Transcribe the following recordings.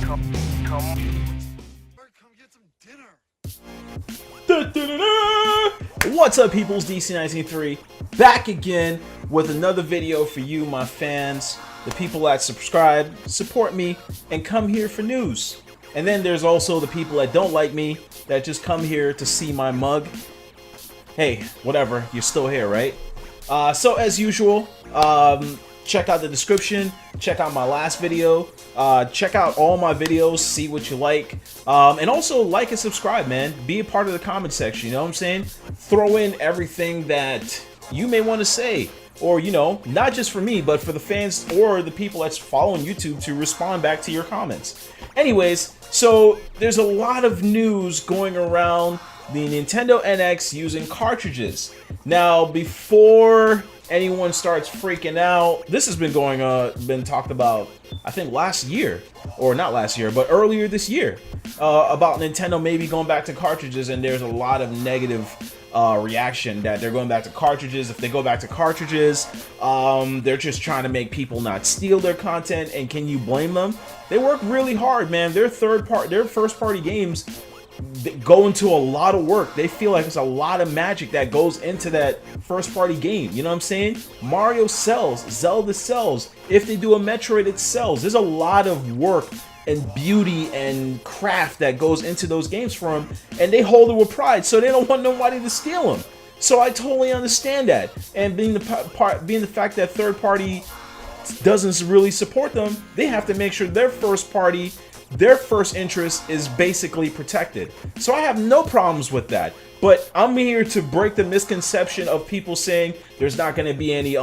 get some dinner. What's up, peoples? DC193 back again with another video for you, my fans, the people that subscribe, support me, and come here for news. And then there's also the people that don't like me, that just come here to see my mug. Hey, whatever, you're still here, right? So as usual, check out the description, check out my last video, check out all my videos, see what you like, and also like and subscribe, man. Be a part of the comment section, you know what I'm saying? Throw in everything that you may want to say, or, you know, not just for me, but for the fans or the people that's following YouTube to respond back to your comments. Anyways, so there's a lot of news going around the Nintendo NX using cartridges. Now, before anyone starts freaking out, this has been been talked about, I think last year, or not last year, but earlier this year, about Nintendo maybe going back to cartridges, and there's a lot of negative reaction that they're going back to cartridges. If they go back to cartridges, they're just trying to make people not steal their content, and can you blame them? They work really hard, man. Their first party games go into a lot of work. They feel like it's a lot of magic that goes into that first party game, you know what I'm saying? Mario sells, Zelda sells, if they do a Metroid, it sells. There's a lot of work and beauty and craft that goes into those games for them, and they hold it with pride, so they don't want nobody to steal them. So I totally understand that, and being the fact that third party doesn't really support them, they have to make sure their first interest is basically protected. So I have no problems with that, but I'm here to break the misconception of people saying there's not going to be any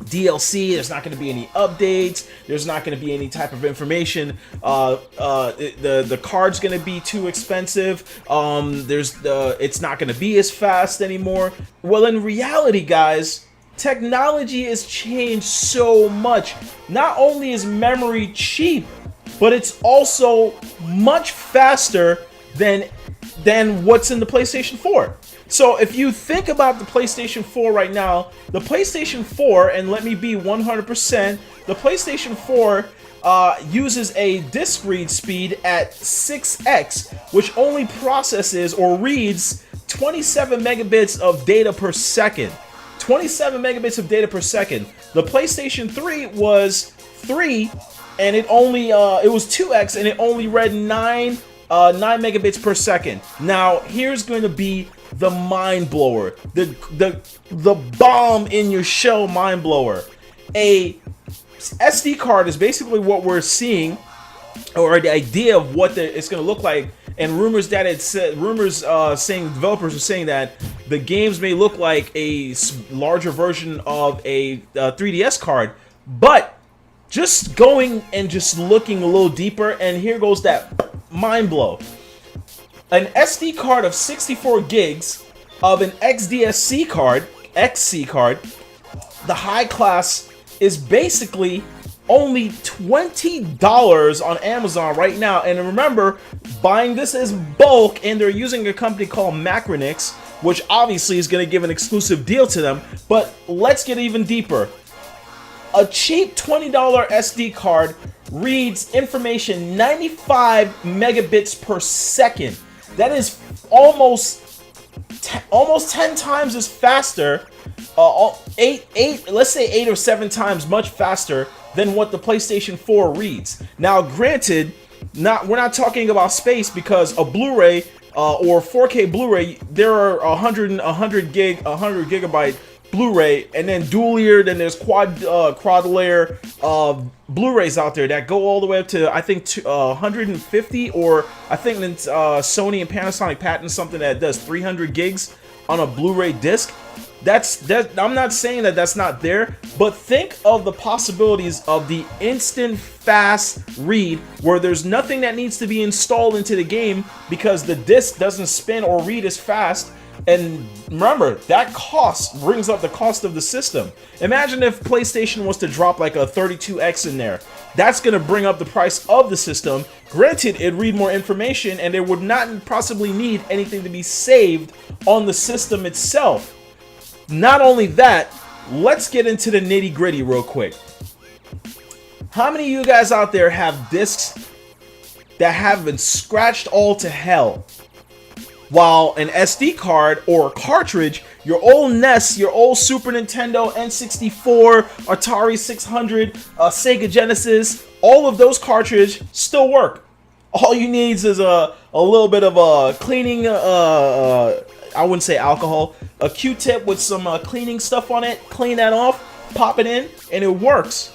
DLC, there's not going to be any updates, there's not going to be any type of information, the card's going to be too expensive, it's not going to be as fast anymore. Well, in reality, guys, technology has changed so much. Not only is memory cheap, but it's also much faster than what's in the PlayStation 4. So if you think about the PlayStation 4 right now, the PlayStation 4, and let me be 100%, the PlayStation 4 uses a disk read speed at 6x, which only processes or reads 27 megabits of data per second. 27 megabits of data per second. The PlayStation 3 was 3, and it only it was 2x, and it only read 9 megabits per second. Now here's going to be the mind blower, the bomb in your shell mind blower. A SD card is basically what we're seeing, or the idea of what it's going to look like. And rumors that saying developers are saying that the games may look like a larger version of a 3DS card, but just going and just looking a little deeper, and here goes that mind blow. An SD card of 64 gigs of an XC card, the high class, is basically only $20 on Amazon right now. And remember, buying this as bulk, and they're using a company called Macronix, which obviously is going to give an exclusive deal to them. But let's get even deeper. A cheap $20 SD card reads information 95 megabits per second. That is almost 10 times as faster, let's say 8 or 7 times much faster than what the PlayStation 4 reads. Now, granted, we're not talking about space, because a Blu-ray or 4K Blu-ray, there are 100 gigabyte Blu-ray, and then dual layer, then there's quad layer Blu-rays out there that go all the way up to, I think, 150, or I think Sony and Panasonic patent something that does 300 gigs on a Blu-ray disc. I'm not saying that that's not there, but think of the possibilities of the instant fast read, where there's nothing that needs to be installed into the game because the disc doesn't spin or read as fast. And remember, that cost brings up the cost of the system. Imagine if PlayStation was to drop like a 32X in there. That's going to bring up the price of the system. Granted, it'd read more information, and there would not possibly need anything to be saved on the system itself. Not only that, let's get into the nitty-gritty real quick. How many of you guys out there have discs that have been scratched all to hell. While an SD card or a cartridge, your old NES, your old Super Nintendo, N64, Atari 600, Sega Genesis, all of those cartridges still work. All you need is a little bit of a cleaning, I wouldn't say alcohol, a Q-tip with some cleaning stuff on it, clean that off, pop it in, and it works.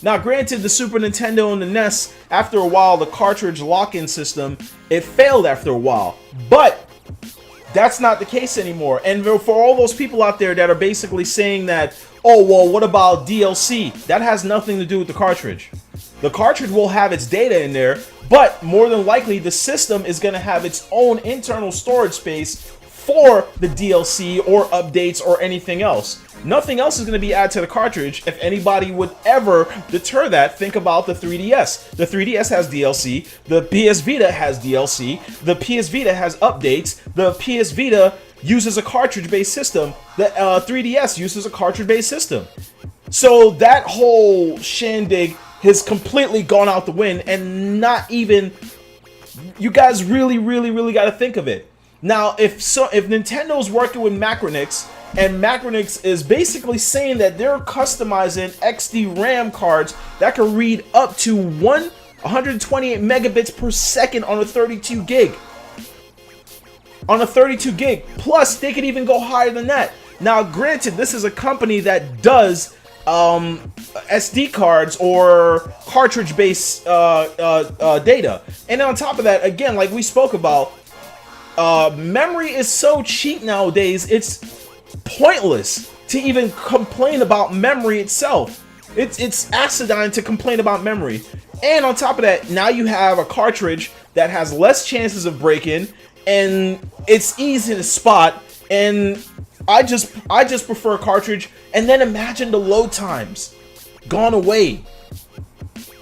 Now, granted, the Super Nintendo and the NES, after a while, the cartridge lock-in system, it failed after a while. But that's not the case anymore. And for all those people out there that are basically saying that, oh, well, what about DLC? That has nothing to do with the cartridge. The cartridge will have its data in there, but more than likely, the system is going to have its own internal storage space for the DLC or updates or anything else. Nothing else is going to be added to the cartridge. If anybody would ever deter that, think about the 3DS. The 3DS has DLC. The PS Vita has DLC. The PS Vita has updates. The PS Vita uses a cartridge-based system. The 3DS uses a cartridge-based system. So that whole shindig has completely gone out the wind, and not even... You guys really got to think of it. Now, if Nintendo's working with Macronix, and Macronix is basically saying that they're customizing XD RAM cards that can read up to 128 megabits per second on a 32 gig. On a 32 gig. Plus, they could even go higher than that. Now, granted, this is a company that does SD cards or cartridge-based data. And on top of that, again, like we spoke about, memory is so cheap nowadays, it's pointless to even complain about memory itself. It's acidine to complain about memory. And on top of that, now you have a cartridge that has less chances of breaking, and it's easy to spot. And I just prefer a cartridge. And then imagine the load times gone away.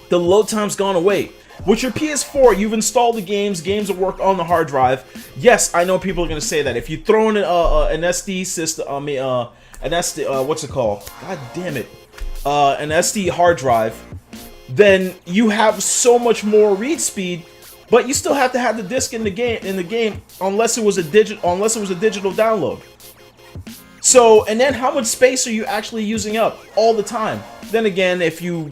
The load times gone away. With your PS4, you've installed the games will work on the hard drive. Yes, I know people are going to say that. If you throw in an SD system, an SD, what's it called? God damn it. An SD hard drive, then you have so much more read speed, but you still have to have the disc in the game unless it was a digital download. So, and then how much space are you actually using up all the time? Then again, if you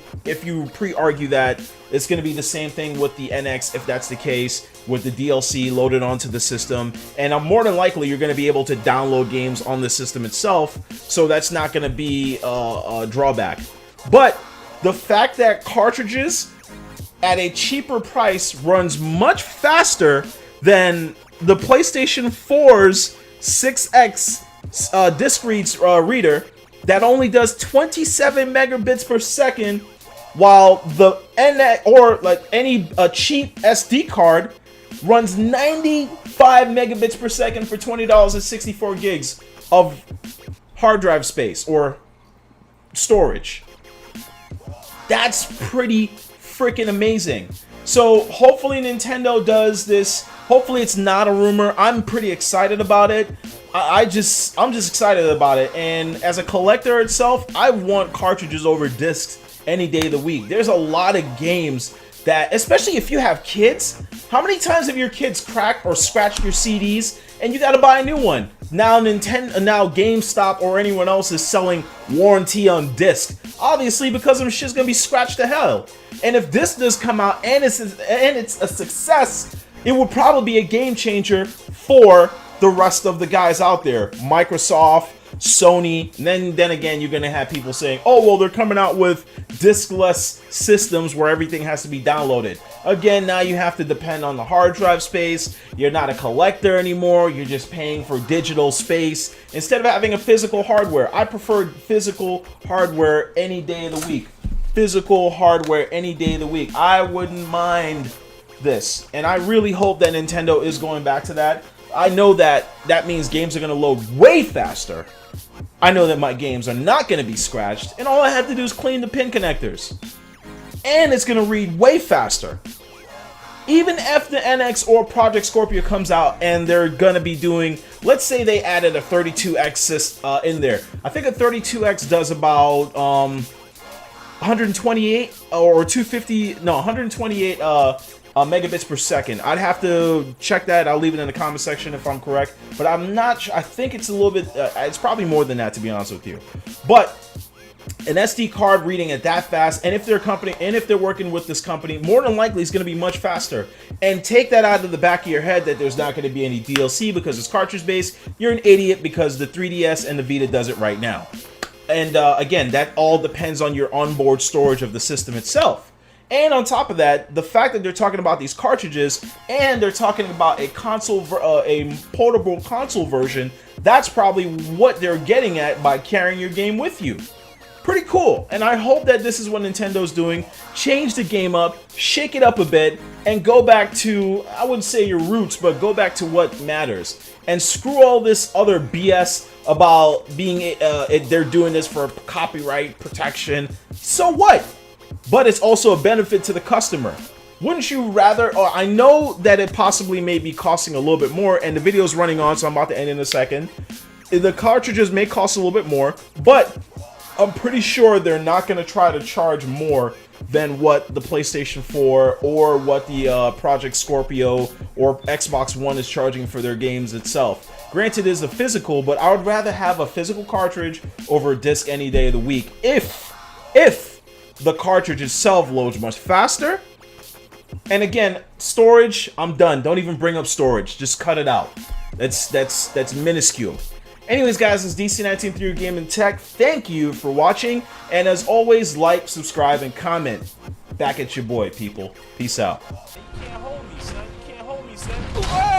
pre-argue that it's going to be the same thing with the NX, if that's the case, with the DLC loaded onto the system, and more than likely you're going to be able to download games on the system itself, so that's not going to be a drawback. But the fact that cartridges at a cheaper price runs much faster than the PlayStation 4's 6X disc reader that only does 27 megabits per second, while the NX or like any cheap SD card runs 95 megabits per second for $20 and 64 gigs of hard drive space or storage. That's pretty freaking amazing. So hopefully Nintendo does this. Hopefully it's not a rumor. I'm pretty excited about it. I'm just excited about it. And as a collector itself, I want cartridges over discs any day of the week. There's a lot of games that, especially if you have kids, how many times have your kids cracked or scratched your CDs and you gotta buy a new one? Now GameStop or anyone else is selling warranty on disc, obviously because them shit's gonna be scratched to hell. And if this does come out and it's a success, it would probably be a game changer for the rest of the guys out there. Microsoft, Sony, and then again, you're gonna have people saying, oh, well, they're coming out with diskless systems where everything has to be downloaded. Again, now you have to depend on the hard drive space. You're not a collector anymore. You're just paying for digital space instead of having a physical hardware. I prefer physical hardware any day of the week. Physical hardware any day of the week. I wouldn't mind this, and I really hope that Nintendo is going back to that. I know that means games are going to load way faster. I know that my games are not going to be scratched, and all I have to do is clean the pin connectors. And it's going to read way faster. Even if the NX or Project Scorpio comes out and they're going to be doing, let's say they added a 32X in there. I think a 32X does about 128 or 250, no, 128 megabits per second. I'd have to check that. I'll leave it in the comment section if I'm correct, but I'm not sure. I think it's a little bit, it's probably more than that, to be honest with you. But an SD card reading it that fast, and if they're working with this company, more than likely it's going to be much faster. And take that out of the back of your head that there's not going to be any DLC because it's cartridge based. You're an idiot because the 3DS and the Vita does it right now. And again, that all depends on your onboard storage of the system itself. And on top of that, the fact that they're talking about these cartridges and they're talking about a console, a portable console version, that's probably what they're getting at by carrying your game with you. Pretty cool, and I hope that this is what Nintendo's doing. Change the game up, shake it up a bit, and go back to, I wouldn't say your roots, but go back to what matters. And screw all this other BS about being, they're doing this for copyright protection. So what? But it's also a benefit to the customer. Wouldn't you rather, or I know that it possibly may be costing a little bit more, and the video's running on, so I'm about to end in a second. The cartridges may cost a little bit more, but I'm pretty sure they're not going to try to charge more than what the PlayStation 4 or what the Project Scorpio or Xbox One is charging for their games itself. Granted, it is a physical, but I would rather have a physical cartridge over a disc any day of the week if the cartridge itself loads much faster. And again, storage, I'm done. Don't even bring up storage. Just cut it out. That's minuscule. Anyways, guys, it's DC193 Game and Tech. Thank you for watching, and as always, like, subscribe, and comment. Back at your boy, people. Peace out. You can't hold me, son. You can't hold me, son.